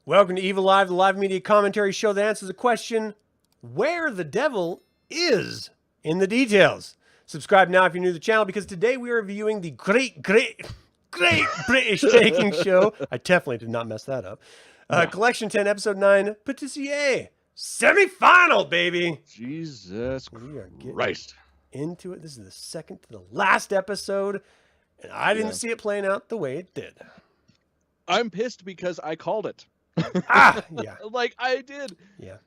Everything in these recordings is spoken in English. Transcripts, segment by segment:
Welcome to Evilive, the live media commentary show that answers the question, where the devil is in the details. Subscribe now if you're new to the channel, because today we are reviewing the great British baking show. I definitely did not mess that up. Collection 10, Episode 9, Pâtisserie. Semi-final, baby. Jesus We are getting Christ. into it. This is the second to the last episode, and I didn't see it playing out the way it did. I'm pissed because I called it. Yeah. Like I did. Yeah.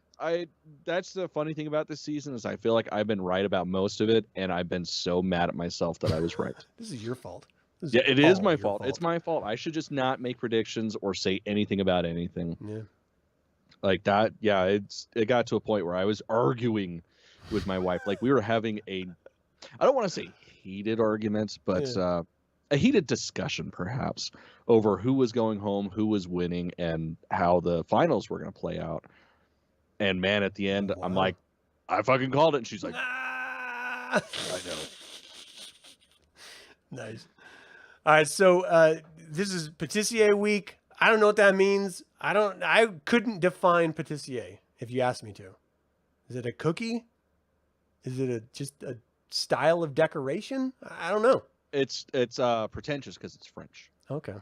That's the funny thing about this season is I feel like I've been right about most of it, and I've been so mad at myself that I was right. This is your fault. Yeah, it is my fault. It's my fault. I should just not make predictions or say anything about anything. Yeah. Like that. Yeah, it got to a point where I was arguing with my wife. Like we were having I don't want to say heated arguments, but a heated discussion perhaps over who was going home, who was winning, and how the finals were going to play out. And man, at the end, I'm like, I fucking called it. And she's like, I know. Nice. All right, so this is Pâtisserie week. I don't know what that means. I couldn't define Pâtisserie if you asked me to. Is it a cookie? Is it just a style of decoration? I don't know. It's pretentious because it's French. Okay.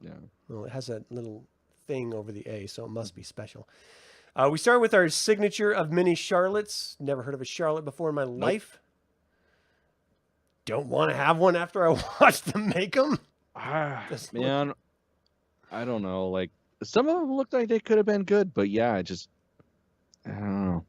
Yeah. Well, it has that little thing over the A, so it must be special. We start with our signature of mini Charlottes. Never heard of a Charlotte before in my life. Don't want to have one after I watched them make them. Man, I don't know. Like some of them looked like they could have been good, but yeah, I don't know.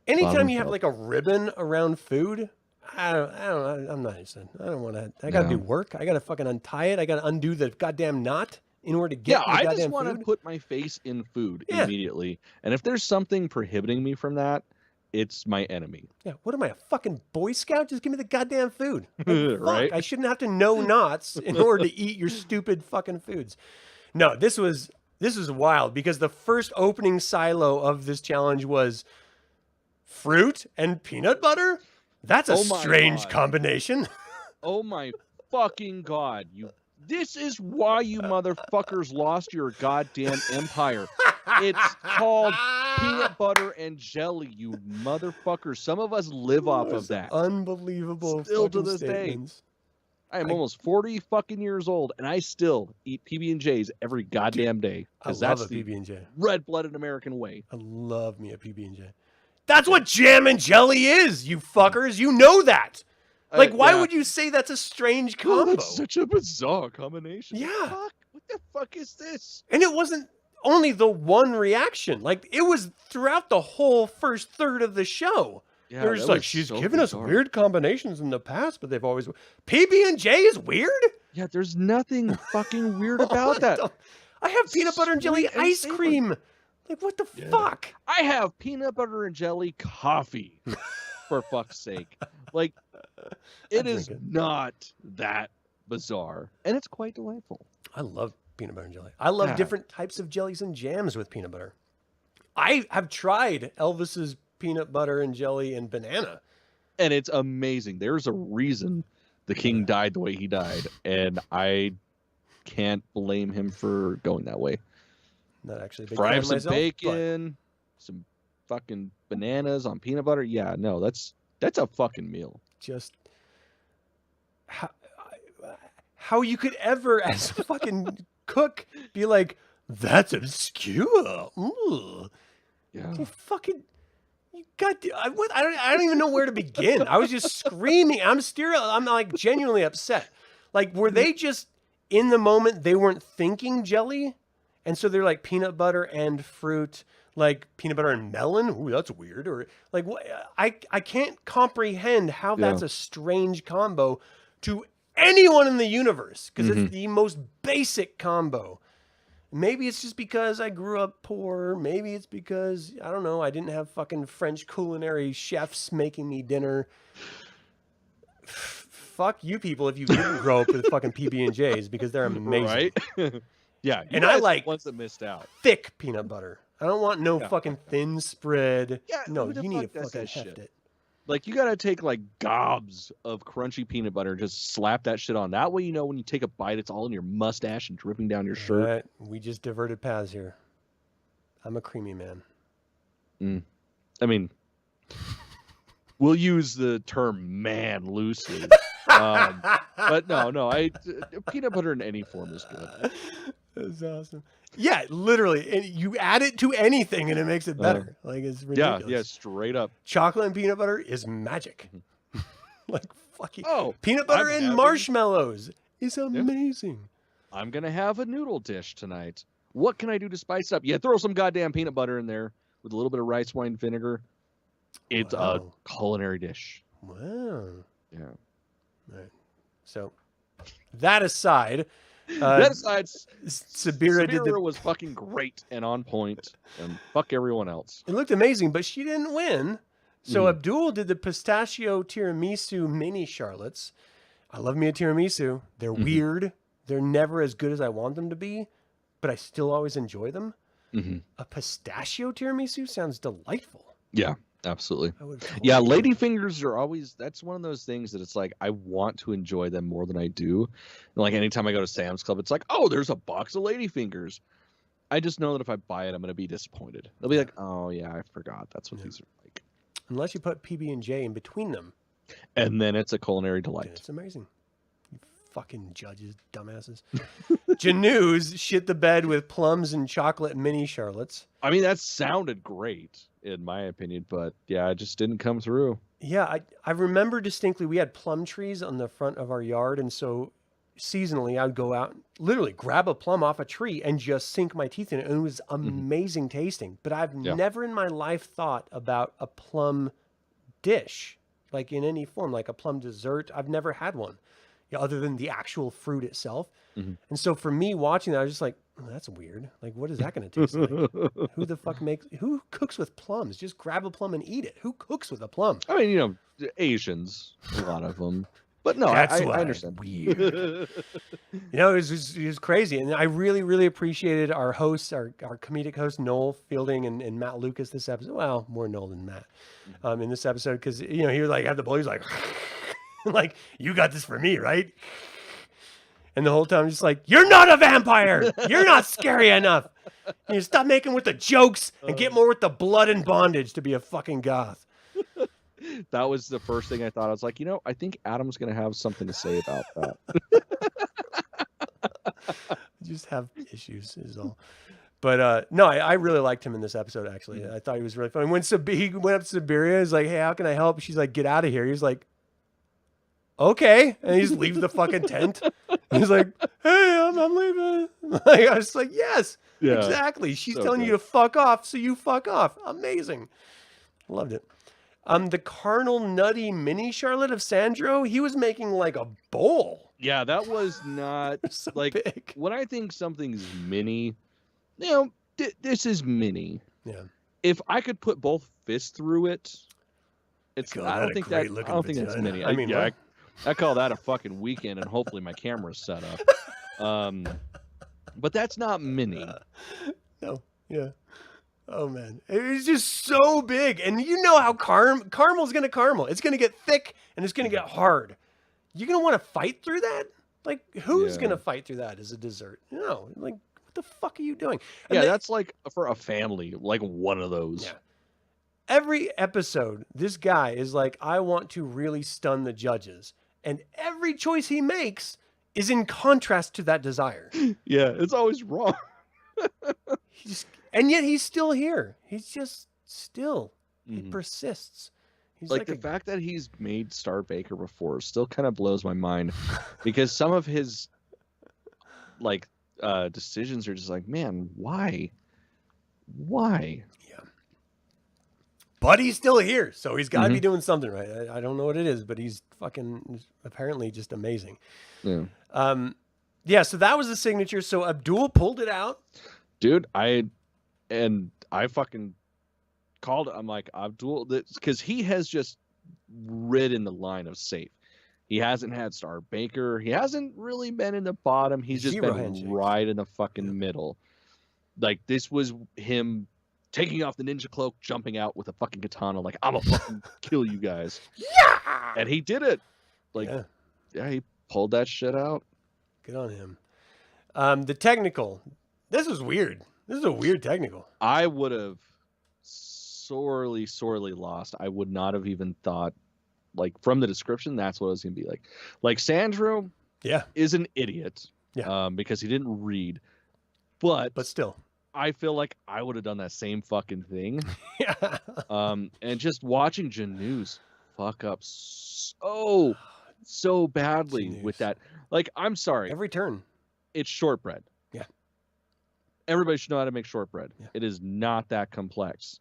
Anytime you have like a ribbon around food, I'm not interested. I don't want to. I got to do work. I got to fucking untie it. I got to undo the goddamn knot in order to get the goddamn food. Yeah, I just want to put my face in food immediately. And if there's something prohibiting me from that, it's my enemy. Yeah, what am I, a fucking Boy Scout? Just give me the goddamn food. Like, right? I shouldn't have to know knots in order to eat your stupid fucking foods. No, this was wild because the first opening silo of this challenge was fruit and peanut butter. That's a strange combination. Oh my fucking God. This is why you motherfuckers lost your goddamn empire. It's called peanut butter and jelly, you motherfuckers. Some of us live off of that. Unbelievable. Still to this day. I am almost 40 fucking years old, and I still eat PB&Js every goddamn day. Because that's the PB&J. Red-blooded American way. I love me a PB&J. That's what jam and jelly is, you fuckers. You know that. Like, why would you say that's a strange combo? That's such a bizarre combination. Yeah. What the fuck is this? And it wasn't only the one reaction. Like, it was throughout the whole first third of the show. Yeah, they're just like, she's given us weird combinations in the past, but they've always... PB&J is weird? Yeah, there's nothing fucking weird about that. I have peanut butter and jelly ice cream. Like, what the fuck? I have peanut butter and jelly coffee, for fuck's sake. Like, it is not that bizarre, and it's quite delightful. I love peanut butter and jelly. I love different types of jellies and jams with peanut butter. I have tried Elvis's peanut butter and jelly and banana. And it's amazing. There's a reason the king died the way he died, and I can't blame him for going that way. Not actually. Fry some bacon, some fucking bananas on peanut butter. Yeah, no, that's a fucking meal. Just how you could ever, as a fucking cook, be like, that's obscure. Ooh. Yeah. You I don't even know where to begin. I was just screaming. I'm like genuinely upset. Like, were they just in the moment? They weren't thinking jelly. And so they're like peanut butter and fruit, like peanut butter and melon. Ooh, that's weird. Or like, I can't comprehend how that's a strange combo to anyone in the universe, because it's the most basic combo. Maybe it's just because I grew up poor. Maybe it's because, I don't know, I didn't have fucking French culinary chefs making me dinner. Fuck you people if you didn't grow up with fucking PB&Js, because they're amazing. Right? Yeah, and I like ones that missed out. Thick peanut butter. I don't want no fucking thin spread. Yeah, no, you need to fucking heft it. Like, you gotta take like gobs of crunchy peanut butter and just slap that shit on. That way, you know, when you take a bite, it's all in your mustache and dripping down your shirt. Right. We just diverted paths here. I'm a creamy man. I mean, we'll use the term "man" loosely, but no, peanut butter in any form is good. That's awesome. Yeah, literally, and you add it to anything and it makes it better. Like it's ridiculous. Yeah, straight up. Chocolate and peanut butter is magic. Like fucking peanut butter and marshmallows is amazing. I'm gonna have a noodle dish tonight. What can I do to spice up? Yeah, throw some goddamn peanut butter in there with a little bit of rice wine vinegar. It's a culinary dish. Wow. Yeah. All right. So that aside, Sabira was fucking great and on point, and fuck everyone else. It looked amazing, but she didn't win. So Abdul did the pistachio tiramisu mini charlottes. I love me a tiramisu. They're weird. They're never as good as I want them to be, but I still always enjoy them. A pistachio tiramisu sounds delightful. Yeah, absolutely. Yeah, ladyfingers are always, that's one of those things that it's like, I want to enjoy them more than I do. And like anytime I go to Sam's Club, it's like, oh, there's a box of ladyfingers. I just know that if I buy it, I'm going to be disappointed. They'll be like, oh yeah, I forgot. That's what these are like. Unless you put PB&J in between them. And then it's a culinary delight. It's amazing. You fucking judges, dumbasses. Janus shit the bed with plums and chocolate mini charlottes. I mean, that sounded great, in my opinion, but yeah, it just didn't come through. Yeah, I remember distinctly we had plum trees on the front of our yard, and so seasonally I would go out, literally grab a plum off a tree and just sink my teeth in it, and it was amazing tasting. But I've never in my life thought about a plum dish, like in any form, like a plum dessert. I've never had one, other than the actual fruit itself. And so for me watching that, I was just like, oh, that's weird. Like, what is that going to taste like? Who cooks with plums? Just grab a plum and eat it. Who cooks with a plum? I mean, Asians, a lot of them. But no, I understand. Weird. It was crazy. And I really, really appreciated our hosts, our comedic host, Noel Fielding and Matt Lucas this episode. Well, more Noel than Matt in this episode. Because, he was like, had the boy, he was like, like, you got this for me, right? And the whole time, I'm just like, you're not a vampire. You're not scary enough. You stop making with the jokes and get more with the blood and bondage to be a fucking goth. That was the first thing I thought. I was like, I think Adam's going to have something to say about that. Just have issues is all. But no, I really liked him in this episode, actually. I thought he was really funny. When he went up to Siberia, he's like, hey, how can I help? She's like, get out of here. He's like, okay. And he just leaves the fucking tent. And he's like, hey, I'm leaving. Like, I was like, yes, exactly. She's telling you to fuck off, so you fuck off. Amazing. Loved it. The Carnal Nutty Mini Charlotte of Sandro, he was making like a bowl. Yeah, that was not so like big. When I think something's mini, this is mini. Yeah. If I could put both fists through it, I don't think that's mini. I mean, I call that a fucking weekend, and hopefully my camera's set up. But that's not mini. No. Yeah. Oh man, it's just so big, and you know how caramel's gonna caramel. It's gonna get thick and it's gonna get hard. You're gonna want to fight through that. Like, who's gonna fight through that as a dessert? No, like, what the fuck are you doing? And that's like for a family, like one of those. Yeah. Every episode, this guy is like, I want to really stun the judges, and every choice he makes is in contrast to that desire. Yeah, it's always wrong. And yet he's still here. He's just still. He persists. He's like the fact that he's made Star Baker before still kind of blows my mind, because some of his decisions are just like, man, why? Yeah. But he's still here, so he's got to be doing something right. I don't know what it is, but he's fucking apparently just amazing. Yeah. So that was the signature. So Abdul pulled it out. Dude, I fucking called it. I'm like, Abdul, because he has just ridden the line of safe. He hasn't had Star Baker. He hasn't really been in the bottom. He's just been right in the fucking middle. Like, this was him taking off the ninja cloak, jumping out with a fucking katana, like, I'm gonna fucking kill you guys. Yeah! And he did it. Like, he pulled that shit out. Good on him. The technical. This was weird. This is a weird technical. I would have sorely lost. I would not have even thought, like, from the description, that's what it was going to be like. Like, Sandro Yeah. is an idiot Yeah. because he didn't read. But still. I feel like I would have done that same fucking thing. Yeah. And just watching Janeau's fuck up so badly with that. Like, I'm sorry. Every turn. It's shortbread. Yeah. Everybody should know how to make shortbread. Yeah. It is not that complex.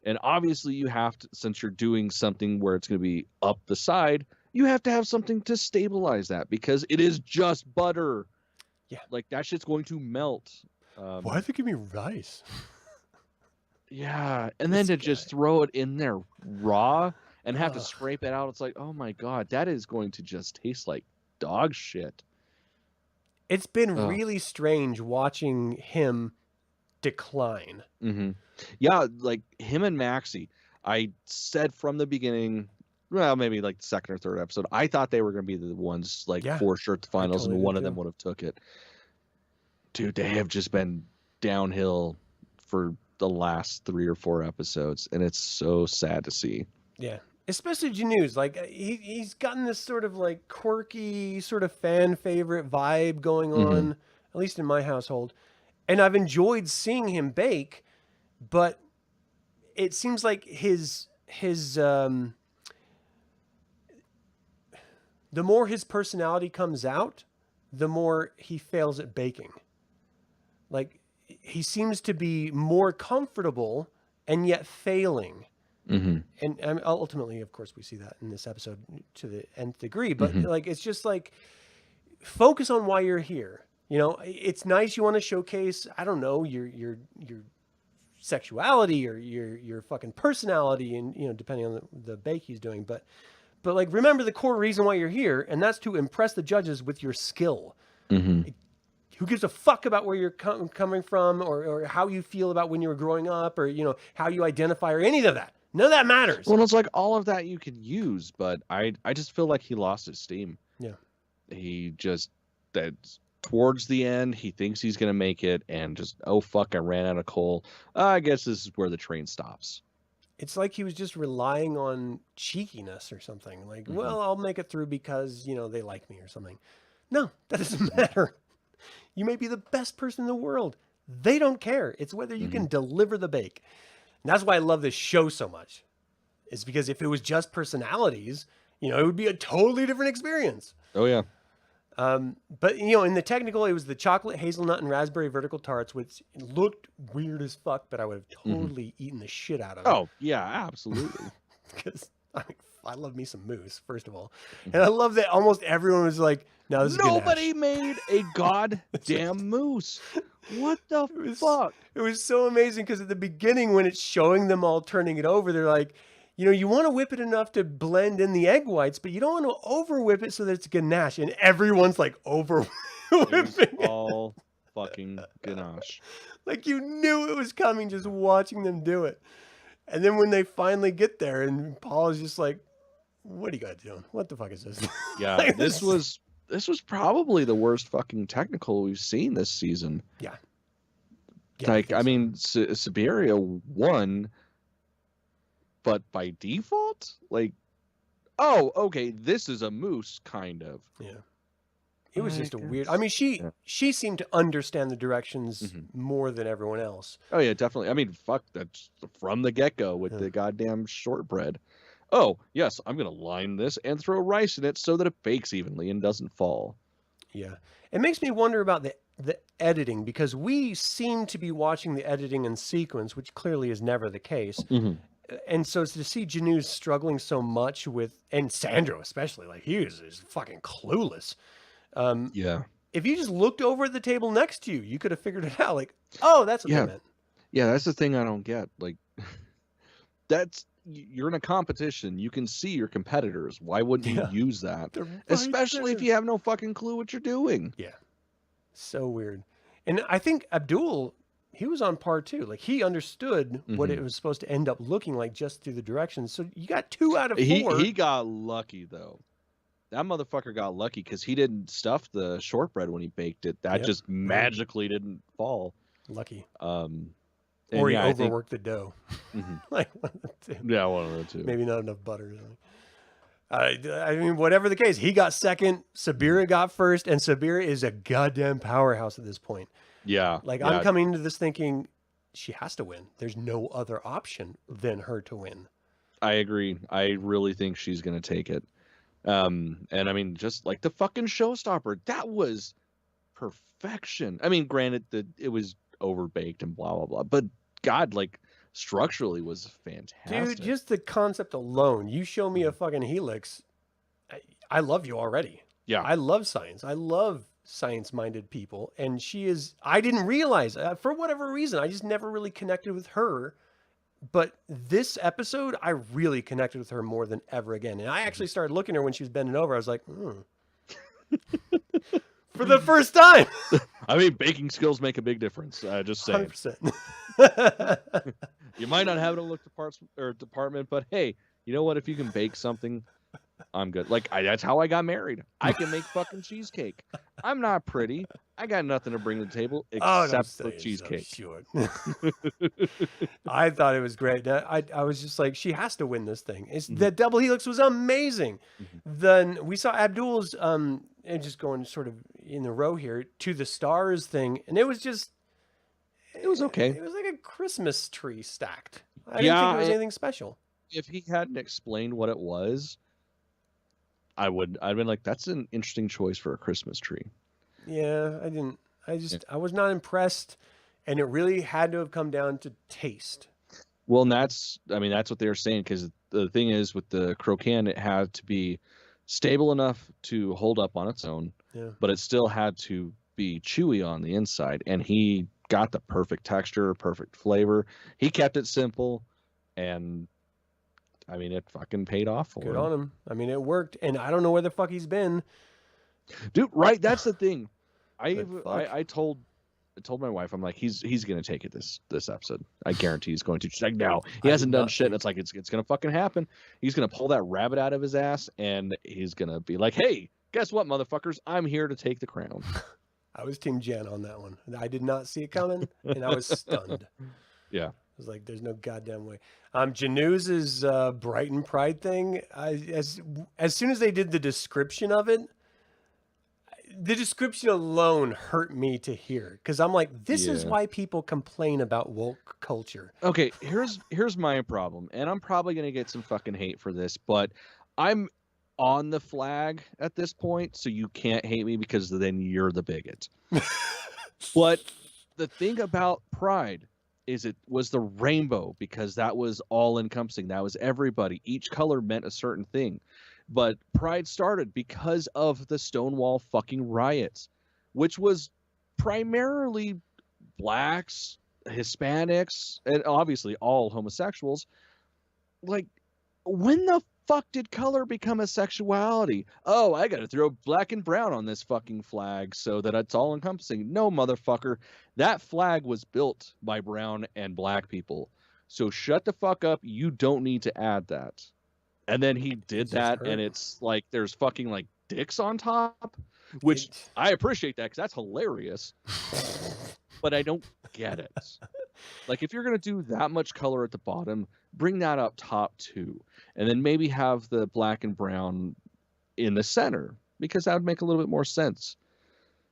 And obviously you have to, since you're doing something where it's going to be up the side, you have to have something to stabilize that because it is just butter. Yeah. Like, that shit's going to melt. Why did they give me rice? Yeah. And then to just throw it in there raw and have to scrape it out. It's like, oh my God, that is going to just taste like dog shit. It's been really strange watching him decline. Mm-hmm. Yeah, like him and Maxie. I said from the beginning, well, maybe like the second or third episode, I thought they were going to be the ones like for sure at the finals, and one of them would have took it. Dude, they have just been downhill for the last 3 or 4 episodes, and it's so sad to see. Yeah. Especially Janeau's, like he's gotten this sort of like quirky, sort of fan favorite vibe going on, at least in my household. And I've enjoyed seeing him bake, but it seems like his the more his personality comes out, the more he fails at baking. Like, he seems to be more comfortable and yet failing. And ultimately, of course, we see that in this episode to the nth degree. But like, it's just like, focus on why you're here. You know, it's nice you want to showcase, I don't know, your sexuality or your fucking personality, and you know, depending on the bake he's doing. But like, remember the core reason why you're here, and that's to impress the judges with your skill. Who gives a fuck about where you're coming from, or how you feel about when you were growing up, or, you know, how you identify, or any of that. None of that matters. Well, it's like all of that you could use, but I just feel like he lost his steam. Yeah. He just, that towards the end, he thinks he's going to make it, and just, oh, fuck, I ran out of coal. I guess this is where the train stops. It's like he was just relying on cheekiness or something. Like, well, I'll make it through because, you know, they like me or something. No, that doesn't matter. You may be the best person in the world. They don't care. It's whether you can deliver the bake. And that's why I love this show so much. It's because if it was just personalities, you know, it would be a totally different experience. Oh, yeah. But, you know, in the technical, it was the chocolate, hazelnut, and raspberry vertical tarts, which looked weird as fuck, but I would have totally eaten the shit out of it. Oh, yeah, absolutely. Because, I mean, I love me some mousse, first of all. And I love that almost everyone was like, no, this is nobody made a goddamn mousse. What the fuck? It was so amazing because at the beginning, when it's showing them all turning it over, they're like, you know, you want to whip it enough to blend in the egg whites, but you don't want to over whip it so that it's ganache. And everyone's like over whipping it. All fucking ganache. Like, you knew it was coming just watching them do it. And then when they finally get there, and Paul is just like, what are you guys doing? What the fuck is this? Yeah, like, this was probably the worst fucking technical we've seen this season. Yeah. Like, I mean, Siberia won, but by default? Like, oh, okay, this is a mousse, kind of. Yeah. It was just a weird... I mean, she seemed to understand the directions more than everyone else. Oh, yeah, definitely. I mean, fuck, that's from the get-go with the goddamn shortbread. Oh, yes, I'm going to line this and throw rice in it so that it bakes evenly and doesn't fall. Yeah. It makes me wonder about the editing, because we seem to be watching the editing in sequence, which clearly is never the case. And so to see Janeau's struggling so much with... And Sandro especially. Like, he was fucking clueless. Yeah. If you just looked over at the table next to you, you could have figured it out. Like, oh, that's what they meant. Yeah, that's the thing I don't get. Like, you're in a competition. You can see your competitors. Why wouldn't you use that? Especially if you have no fucking clue what you're doing. Yeah. So weird. And I think Abdul, he was on par too. Like, he understood what it was supposed to end up looking like just through the directions. So you got 2 out of 4. He got lucky, though. That motherfucker got lucky because he didn't stuff the shortbread when he baked it. That just magically didn't fall. Lucky. And Or he yeah, I think overworked the dough. Mhm. Like one of the two. Yeah, one of the two. Maybe not enough butter or something. I mean, whatever the case, he got second. Sabira got first, and Sabira is a goddamn powerhouse at this point. Yeah, Like, I'm yeah, coming into this thinking she has to win. There's no other option than her to win. I agree. I really think she's gonna take it. And I mean, just like the fucking showstopper, that was perfection. I mean, granted that it was overbaked and blah blah blah, but God, like structurally was fantastic. Dude, just the concept alone. You show me a fucking helix, I love you already. Yeah, I love science. I love science-minded people, and she is. I didn't realize for whatever reason. I just never really connected with her. But this episode, I really connected with her more than ever again. And I actually started looking at her when she was bending over. I was like, for the first time. I mean, baking skills make a big difference. Just saying. 100%. You might not have it in the department, but hey, you know what? If you can bake something, I'm good. Like that's how I got married. I can make fucking cheesecake. I'm not pretty. I got nothing to bring to the table except for cheesecake. So I thought it was great. I was just like, she has to win this thing. The double helix was amazing. Then we saw Abdul's and just going sort of in the row here to the stars thing, and it was just it was okay. It was like a Christmas tree stacked. I didn't think it was anything special. If he hadn't explained what it was, I'd been like, that's an interesting choice for a Christmas tree. Yeah, I didn't. I was not impressed, and it really had to have come down to taste. Well, and that's what they were saying, because the thing is with the croquant, it had to be stable enough to hold up on its own, but it still had to be chewy on the inside, and he got the perfect texture, perfect flavor. He kept it simple, and I mean, it fucking paid off for him. Good on him. I mean, it worked, and I don't know where the fuck he's been. Dude, right? That's the thing. I told my wife, I'm like, he's gonna take it this episode. I guarantee he's going to. She's like, no, he hasn't done shit. And it's like it's gonna fucking happen. He's gonna pull that rabbit out of his ass, and he's gonna be like, hey, guess what, motherfuckers? I'm here to take the crown. I was Team Jen on that one. I did not see it coming, and I was stunned. Yeah. I was like, there's no goddamn way. Januse's Brighton Pride thing, as soon as they did the description of it, the description alone hurt me to hear. Because I'm like, this is why people complain about woke culture. Okay, here's my problem. And I'm probably going to get some fucking hate for this, but I'm on the flag at this point, so you can't hate me because then you're the bigot. But the thing about Pride is it was the rainbow, because that was all encompassing. That was everybody. Each color meant a certain thing. But Pride started because of the Stonewall fucking riots, which was primarily blacks, Hispanics, and obviously all homosexuals. Like, when the fuck did color become a sexuality? Oh, I gotta throw black and brown on this fucking flag so that it's all encompassing. No, motherfucker. That flag was built by brown and black people. So shut the fuck up. You don't need to add that. And then he did that, and it's like there's fucking like dicks on top, which I appreciate that because that's hilarious. But I don't get it. Like, if you're gonna do that much color at the bottom, bring that up top too, and then maybe have the black and brown in the center, because that would make a little bit more sense.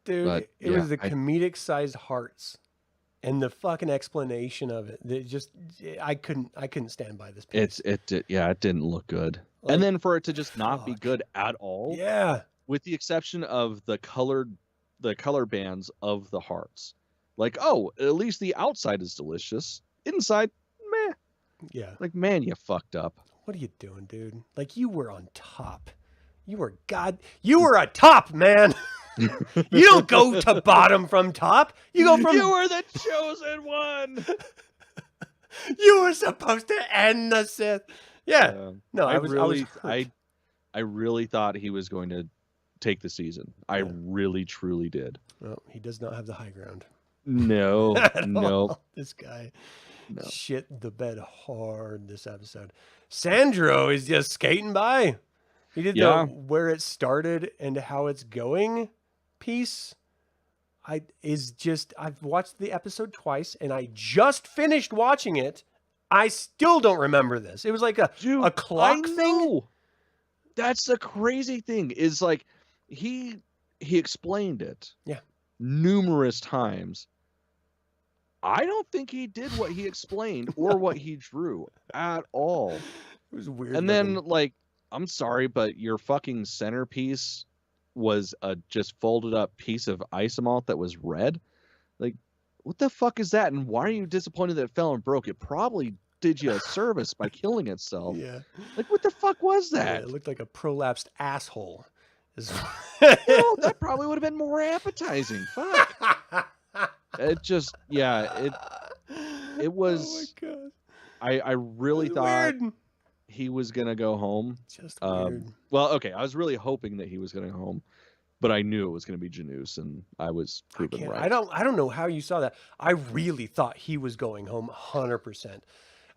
Dude, but, it was the comedic sized hearts and the fucking explanation of it. That just I couldn't stand by this piece. It didn't look good. Like, and then for it to just not be good at all. Yeah. With the exception of the color bands of the hearts. Like, oh, at least the outside is delicious. Inside, meh. Yeah. Like, man, you fucked up. What are you doing, dude? Like, you were on top. You were a top, man. You don't go to bottom from top. You go from. You were the chosen one. You were supposed to end the Sith. Yeah. No, I really thought he was going to take the season. I really, truly did. Well, he does not have the high ground. No, no. This guy shit the bed hard this episode. Sandro is just skating by. He did the where it started and how it's going piece. I've watched the episode twice, and I just finished watching it. I still don't remember this. It was like a clock thing. That's the crazy thing is like he explained it numerous times. I don't think he did what he explained or what he drew at all. It was weird. And then like, I'm sorry, but your fucking centerpiece was a just folded up piece of isomalt that was red. Like, what the fuck is that? And why are you disappointed that it fell and broke? It probably did you a service by killing itself. Yeah. Like, what the fuck was that? Yeah, it looked like a prolapsed asshole. No, that probably would have been more appetizing. Fuck. It just, it was. Oh my God. I really thought weird. he was gonna go home. Just weird. Well, okay, I was really hoping that he was gonna go home, but I knew it was gonna be Janus, and I was proven right. I don't know how you saw that. I really thought he was going home 100%.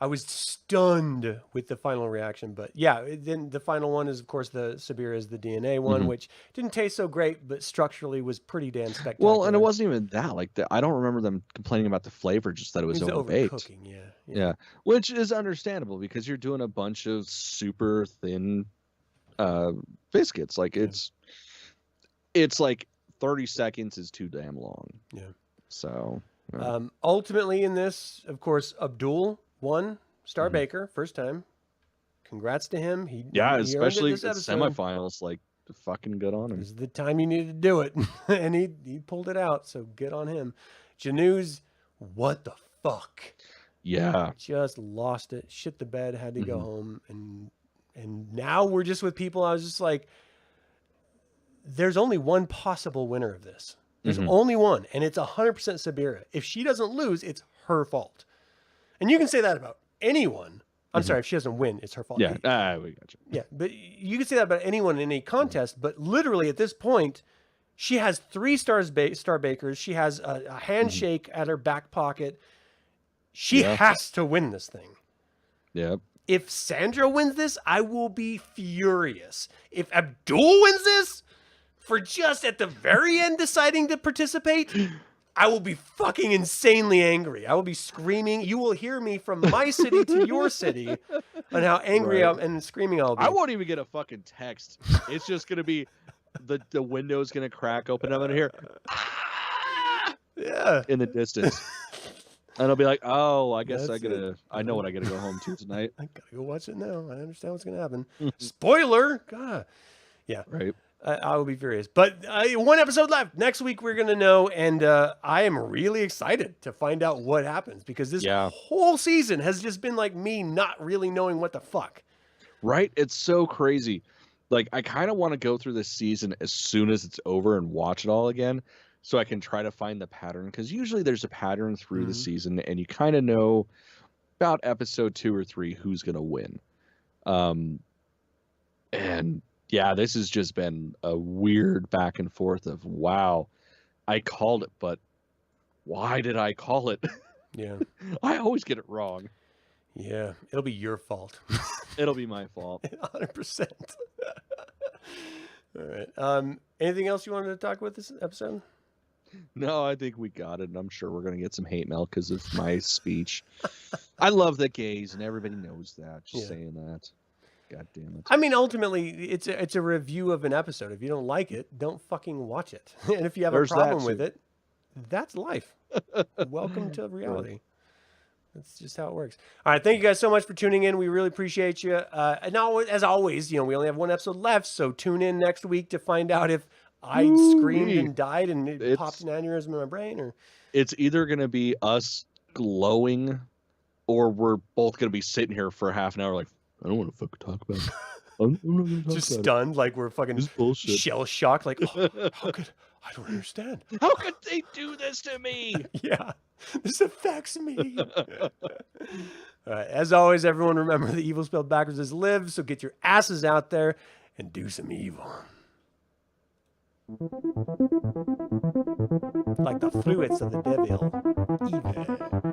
I was stunned with the final reaction, but yeah, then the final one is, of course, the Sabir is the DNA one, which didn't taste so great, but structurally was pretty damn spectacular. Well, and it wasn't even that. Like, I don't remember them complaining about the flavor, just that it was overbaked. Overcooking, yeah, which is understandable because you're doing a bunch of super thin biscuits. Like it's like 30 seconds is too damn long. Yeah. So ultimately, in this, of course, Abdul won Star Baker first time. Congrats to him. He especially the semifinals. Like, fucking good on him. This is the time you needed to do it, and he pulled it out. So good on him. Janus, what the fuck? Yeah, just lost it. Shit the bed. Had to go home, and now we're just with people. I was just like, there's only one possible winner of this. There's only one, and it's 100% Sabira. If she doesn't lose, it's her fault. And you can say that about anyone. I'm sorry, if she doesn't win, it's her fault. Yeah, we got you. Yeah, but you can say that about anyone in any contest. But literally at this point, she has 3 Star Bakers. She has a handshake at her back pocket. She has to win this thing. Yep. If Sandra wins this, I will be furious. If Abdul wins this, for just at the very end deciding to participate, I will be fucking insanely angry. I will be screaming. You will hear me from my city to your city on how angry and screaming I'll be. I won't even get a fucking text. It's just going to be the window's going to crack open. I'm going to hear in the distance. And I'll be like, oh, I guess I know what I got to go home to tonight. I got to go watch it now. I understand what's going to happen. Spoiler. God. Yeah. Right. I will be furious. But one episode left. Next week we're going to know, and I am really excited to find out what happens, because this whole season has just been like me not really knowing what the fuck. Right? It's so crazy. Like, I kind of want to go through this season as soon as it's over and watch it all again, so I can try to find the pattern, because usually there's a pattern through the season, and you kind of know about episode 2 or 3 who's going to win. And yeah, this has just been a weird back and forth of, wow, I called it, but why did I call it? Yeah. I always get it wrong. Yeah, it'll be your fault. It'll be my fault. 100%. All right. Anything else you wanted to talk about this episode? No, I think we got it, and I'm sure we're going to get some hate mail because of my speech. I love the gays, and everybody knows that. Just saying that. God damn it. I mean, ultimately, it's a review of an episode. If you don't like it, don't fucking watch it. And if you have a problem with it, that's life. Welcome to reality. That's just how it works. All right. Thank you guys so much for tuning in. We really appreciate you. And now, as always, we only have one episode left, so tune in next week to find out if I screamed and died and it popped an aneurysm in my brain, or it's either going to be us glowing, or we're both going to be sitting here for half an hour like, I don't want to fucking talk about it. I'm not gonna talk just about stunned, like we're fucking shell shocked, like, oh, how could I don't understand. How could they do this to me? Yeah, this affects me. All right, as always, everyone, remember the evil spelled backwards is live, so get your asses out there and do some evil. Like the fruits of the devil. Evil.